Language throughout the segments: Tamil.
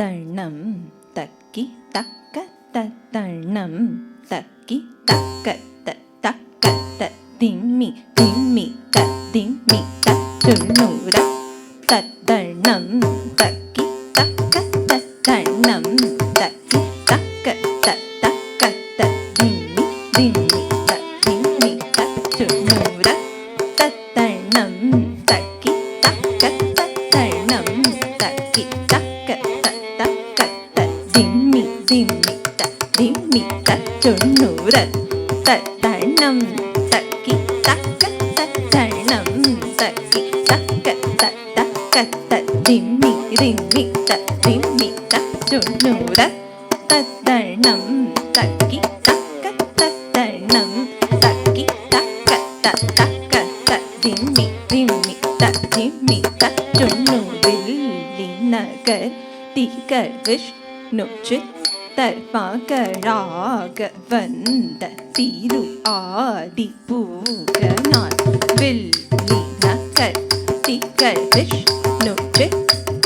தத்தண்ணம் தக்கி தக்க தத்தண்ணம் தக்கி தக்க தக்க திம்மி திம்மி திம்மி துண்ணூர தத்தண்ணம் தக்கி தக்க தத்தண்ணம் தக்கி தக்க திம்மி திம்மி திம்மி துண்ணூர தத்தண்ணம் தக்கி தக்க தத்தண்ணம் தக்கி தக்க திம்மி திம்மி திம்மி துண்ணூர தத்தண்ணம் தக்கி தக்க தத்தண்ணம் தக்கி தக்க திம்மி திம்மி திம்மி துண்ணூர தத்தண்ணம் தக்கி தக்க தத்தண்ணம் தக்கி தக்க திம்மி திம்மி திம்மி துண்ணூரில் நகர் திகழ் விஷ்ணுச்சித் தர்பாகராக வந்த திரு ஆதி பூகனார் வில்லி நகர் திகழ் விஷ்ணுச்சித்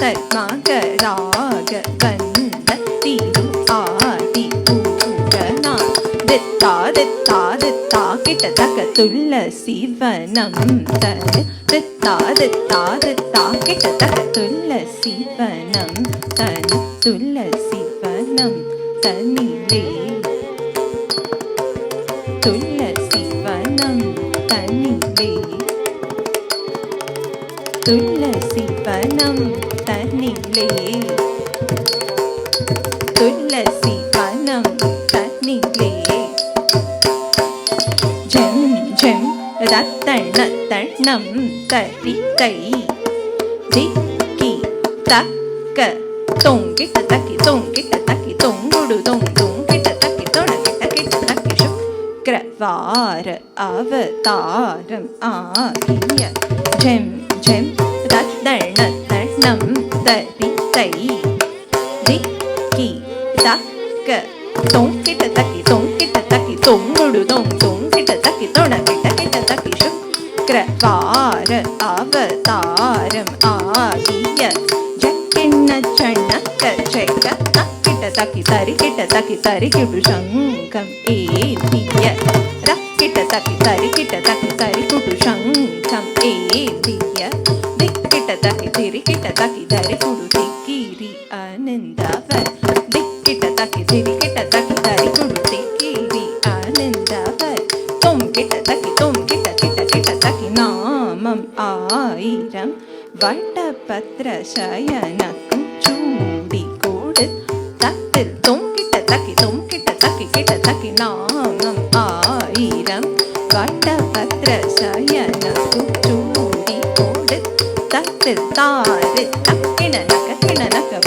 தர்பாகராக வந்த திரு ஆதி பூகனார் தித்தா தித்தா தித்தா கிட்ட தக்க துளசி வனம் தரு தித்தா தித்தா தித்தா கிட்ட தக்க துளசி வனம் தனு துளசி வனம் தனிலே துளசி வனம் தனிலே துளசி வனம் தனிலே துளசி வனம் தனிலே ஜெம் ஜெம் ரத்தண தண்ணம் தரிகை திக்கி தக்க தொங்கிட்ட தக்கி தொங்கிட்ட தக்கி தொங்குடு தொங்கிட்ட தக்கி தொணகிட்ட கிட்ட தக்கி சுக்ரவார அவதாரம் ஆகிய ஜெம் ஜெம் ரத்தண தண்ணம் தரிகை திக்கி தக்க தொங்கிட்ட தக்கி தொங்குடு தொங்கிட்ட தக்கி தொணகிட்ட கிட்ட தக்கி சுக்ரவார அவதாரம் ஆகிய ஜக்கிண்ண சண்ணக்க ஜெக்க தக்கிட்ட தக்கி தரிக்கிட்டு சங்கம் ஏதிய ரக்கிட்ட தக்கி தரிக்குடு சங்கம் ஏதிய திக்கிட்ட தக்கி தரிக்குடு திக்கிரி ஆனந்தவர் திக்கிட்ட தக்கி தரிக்குடு திக்கிரி ஆனந்தவர் தொங்கிட்ட தக்கி நாமம் ஆயிரம் வட்டபத்ர சயனக்கும் சூடி கோடு தத்தில் தொங்கிட்ட தக்கி நாமம் ஆயிரம் வட்டபத்ர சயனக்கும் சூடி கோடு தத்தில் தாரு தக்கிணனக்க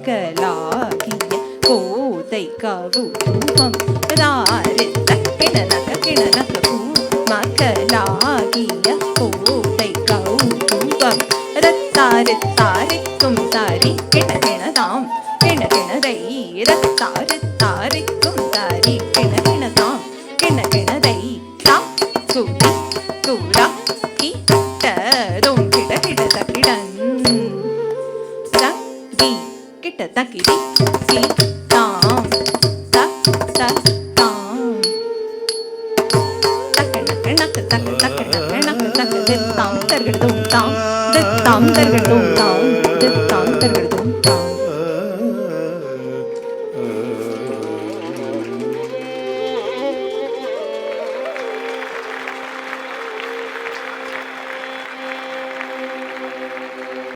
பூமகளாகிய கோதை கவுதுவம் தாரு தக்கிணனக்க பூமகளாகிய கோதை கவுதுவம் ரத்தாரிக்கும் தாரி கிணகிணதாம் கிணகிணதை ரத்தாரிக்கும் தாரி கிணகிணதாம் கிணகிணதை தா குதி கூரா கிட்டதும் கிடகிட தக்கிடன் தக்கி கிட்ட தக்கிடி சி